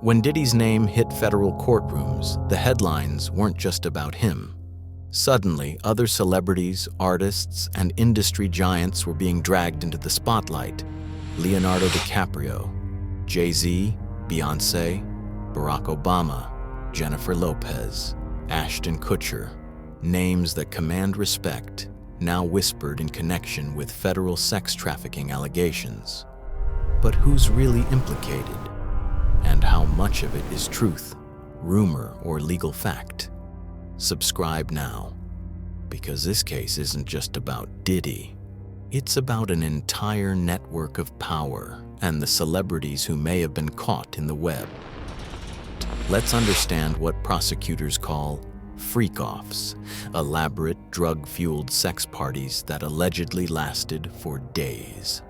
When Diddy's name hit federal courtrooms, the headlines weren't just about him. Suddenly, other celebrities, artists, and industry giants were being dragged into the spotlight. Leonardo DiCaprio, Jay-Z, Beyoncé, Barack Obama, Jennifer Lopez, Ashton Kutcher. Names that command respect, now whispered in connection with federal sex trafficking allegations. But who's really implicated? And how much of it is truth, rumor, or legal fact? Subscribe now, because this case isn't just about Diddy. It's about an entire network of power and the celebrities who may have been caught in the web. Let's understand what prosecutors call freak-offs, elaborate drug-fueled sex parties that allegedly lasted for days.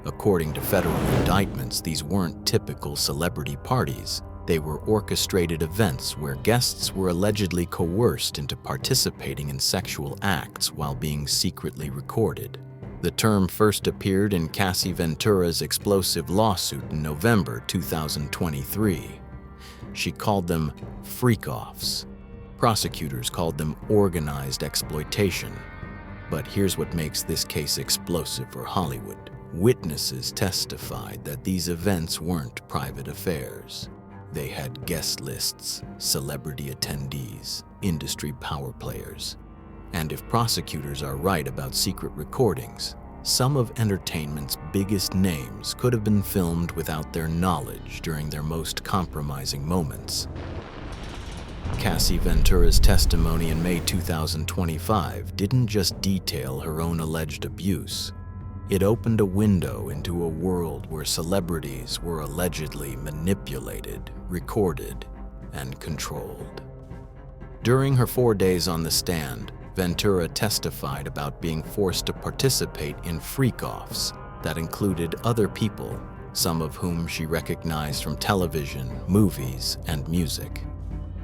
According to federal indictments, these weren't typical celebrity parties. They were orchestrated events where guests were allegedly coerced into participating in sexual acts while being secretly recorded. The term first appeared in Cassie Ventura's explosive lawsuit in November 2023. She called them freak-offs. Prosecutors called them organized exploitation. But here's what makes this case explosive for Hollywood. Witnesses testified that these events weren't private affairs. They had guest lists, celebrity attendees, industry power players. And if prosecutors are right about secret recordings, some of entertainment's biggest names could have been filmed without their knowledge during their most compromising moments. Cassie Ventura's testimony in May 2025 didn't just detail her own alleged abuse. It opened a window into a world where celebrities were allegedly manipulated, recorded, and controlled. During her 4 days on the stand, Ventura testified about being forced to participate in freak-offs that included other people, some of whom she recognized from television, movies, and music.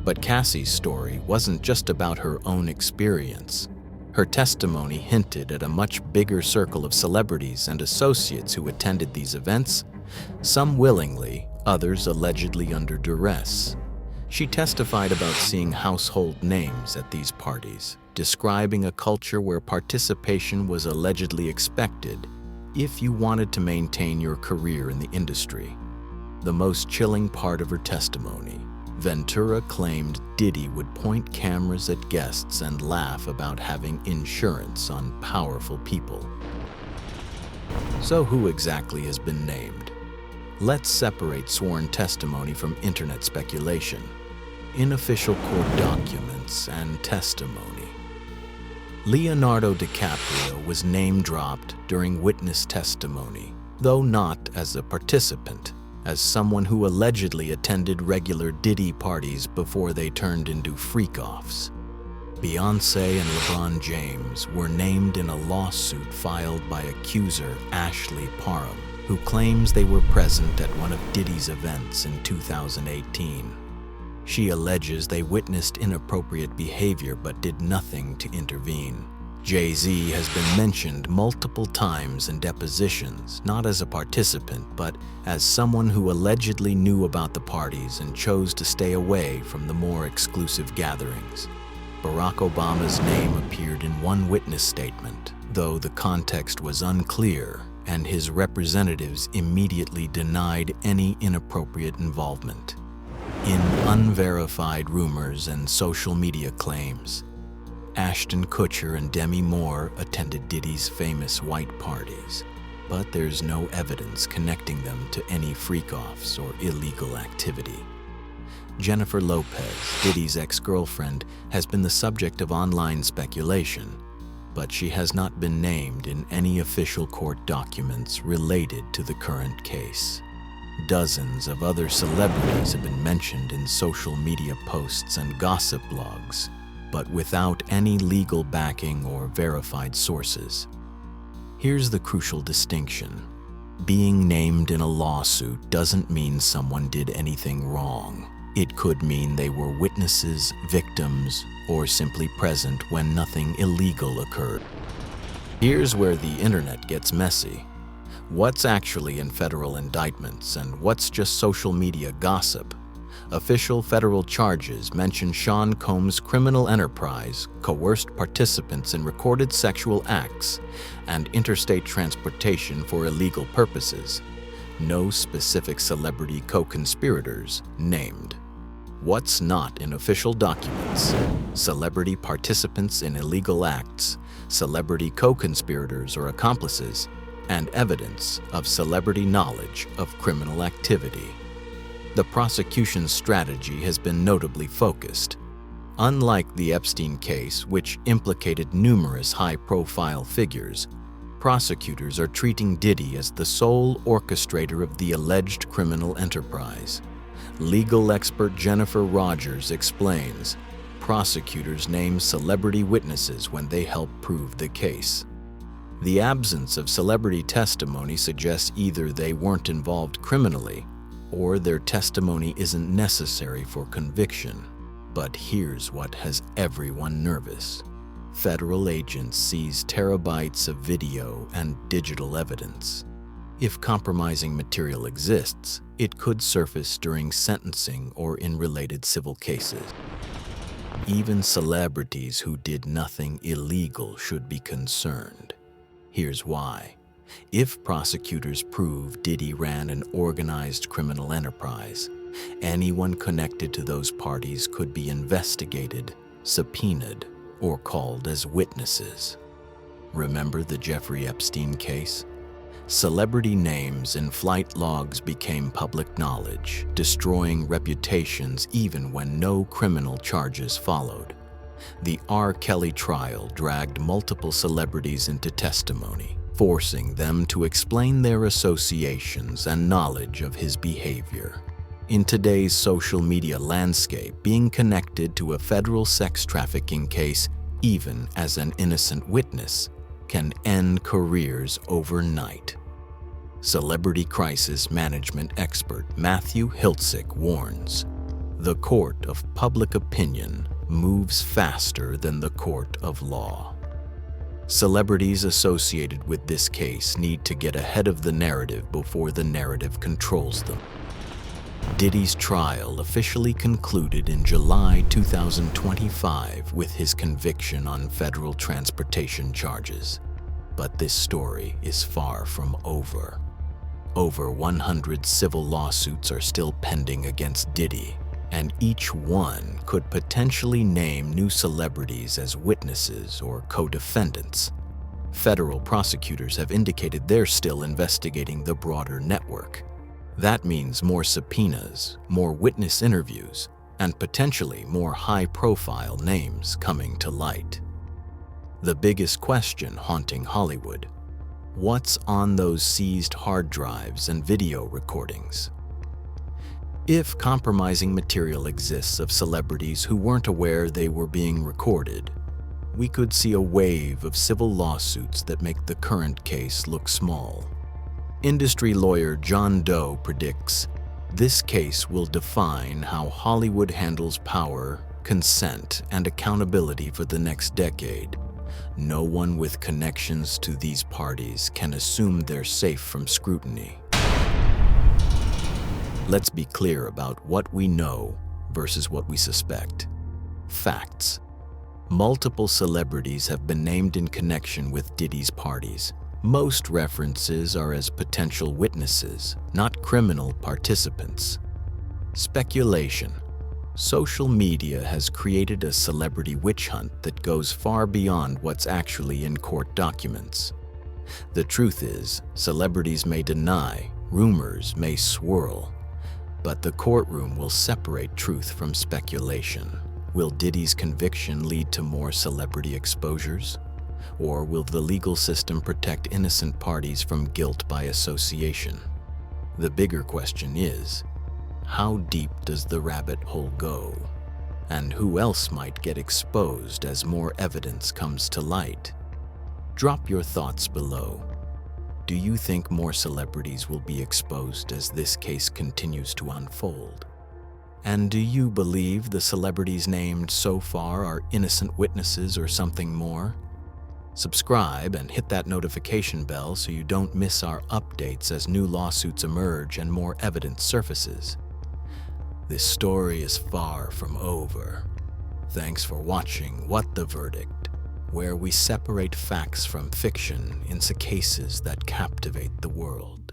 But Cassie's story wasn't just about her own experience. Her testimony hinted at a much bigger circle of celebrities and associates who attended these events, some willingly, others allegedly under duress. She testified about seeing household names at these parties, describing a culture where participation was allegedly expected if you wanted to maintain your career in the industry. The most chilling part of her testimony, Ventura claimed Diddy would point cameras at guests and laugh about having insurance on powerful people. So who exactly has been named? Let's separate sworn testimony from internet speculation, unofficial court documents, and testimony. Leonardo DiCaprio was name-dropped during witness testimony, though not as a participant, as someone who allegedly attended regular Diddy parties before they turned into freak-offs. Beyoncé and LeBron James were named in a lawsuit filed by accuser Ashley Parham, who claims they were present at one of Diddy's events in 2018. She alleges they witnessed inappropriate behavior but did nothing to intervene. Jay-Z has been mentioned multiple times in depositions, not as a participant, but as someone who allegedly knew about the parties and chose to stay away from the more exclusive gatherings. Barack Obama's name appeared in one witness statement, though the context was unclear, and his representatives immediately denied any inappropriate involvement. In unverified rumors and social media claims, Ashton Kutcher and Demi Moore attended Diddy's famous white parties, but there's no evidence connecting them to any freak-offs or illegal activity. Jennifer Lopez, Diddy's ex-girlfriend, has been the subject of online speculation, but she has not been named in any official court documents related to the current case. Dozens of other celebrities have been mentioned in social media posts and gossip blogs, but without any legal backing or verified sources. Here's the crucial distinction. Being named in a lawsuit doesn't mean someone did anything wrong. It could mean they were witnesses, victims, or simply present when nothing illegal occurred. Here's where the internet gets messy. What's actually in federal indictments and what's just social media gossip? Official federal charges mention Sean Combs' criminal enterprise, coerced participants in recorded sexual acts, and interstate transportation for illegal purposes. No specific celebrity co-conspirators named. What's not in official documents? Celebrity participants in illegal acts, celebrity co-conspirators or accomplices, and evidence of celebrity knowledge of criminal activity. The prosecution's strategy has been notably focused. Unlike the Epstein case, which implicated numerous high-profile figures, prosecutors are treating Diddy as the sole orchestrator of the alleged criminal enterprise. Legal expert Jennifer Rogers explains, prosecutors name celebrity witnesses when they help prove the case. The absence of celebrity testimony suggests either they weren't involved criminally or their testimony isn't necessary for conviction. But here's what has everyone nervous. Federal agents seize terabytes of video and digital evidence. If compromising material exists, it could surface during sentencing or in related civil cases. Even celebrities who did nothing illegal should be concerned. Here's why. If prosecutors prove Diddy ran an organized criminal enterprise, anyone connected to those parties could be investigated, subpoenaed, or called as witnesses. Remember the Jeffrey Epstein case? Celebrity names in flight logs became public knowledge, destroying reputations even when no criminal charges followed. The R. Kelly trial dragged multiple celebrities into testimony, forcing them to explain their associations and knowledge of his behavior. In today's social media landscape, being connected to a federal sex trafficking case, even as an innocent witness, can end careers overnight. Celebrity crisis management expert Matthew Hiltzik warns, the court of public opinion moves faster than the court of law. Celebrities associated with this case need to get ahead of the narrative before the narrative controls them. Diddy's trial officially concluded in July 2025 with his conviction on federal transportation charges. But this story is far from over. Over 100 civil lawsuits are still pending against Diddy, and each one could potentially name new celebrities as witnesses or co-defendants. Federal prosecutors have indicated they're still investigating the broader network. That means more subpoenas, more witness interviews, and potentially more high-profile names coming to light. The biggest question haunting Hollywood: what's on those seized hard drives and video recordings? If compromising material exists of celebrities who weren't aware they were being recorded, we could see a wave of civil lawsuits that make the current case look small. Industry lawyer John Doe predicts this case will define how Hollywood handles power, consent, and accountability for the next decade. No one with connections to these parties can assume they're safe from scrutiny. Let's be clear about what we know versus what we suspect. Facts. Multiple celebrities have been named in connection with Diddy's parties. Most references are as potential witnesses, not criminal participants. Speculation. Social media has created a celebrity witch hunt that goes far beyond what's actually in court documents. The truth is, celebrities may deny, rumors may swirl, but the courtroom will separate truth from speculation. Will Diddy's conviction lead to more celebrity exposures? Or will the legal system protect innocent parties from guilt by association? The bigger question is, how deep does the rabbit hole go? And who else might get exposed as more evidence comes to light? Drop your thoughts below. Do you think more celebrities will be exposed as this case continues to unfold? And do you believe the celebrities named so far are innocent witnesses or something more? Subscribe and hit that notification bell so you don't miss our updates as new lawsuits emerge and more evidence surfaces. This story is far from over. Thanks for watching What the Verdict, where we separate facts from fiction into cases that captivate the world.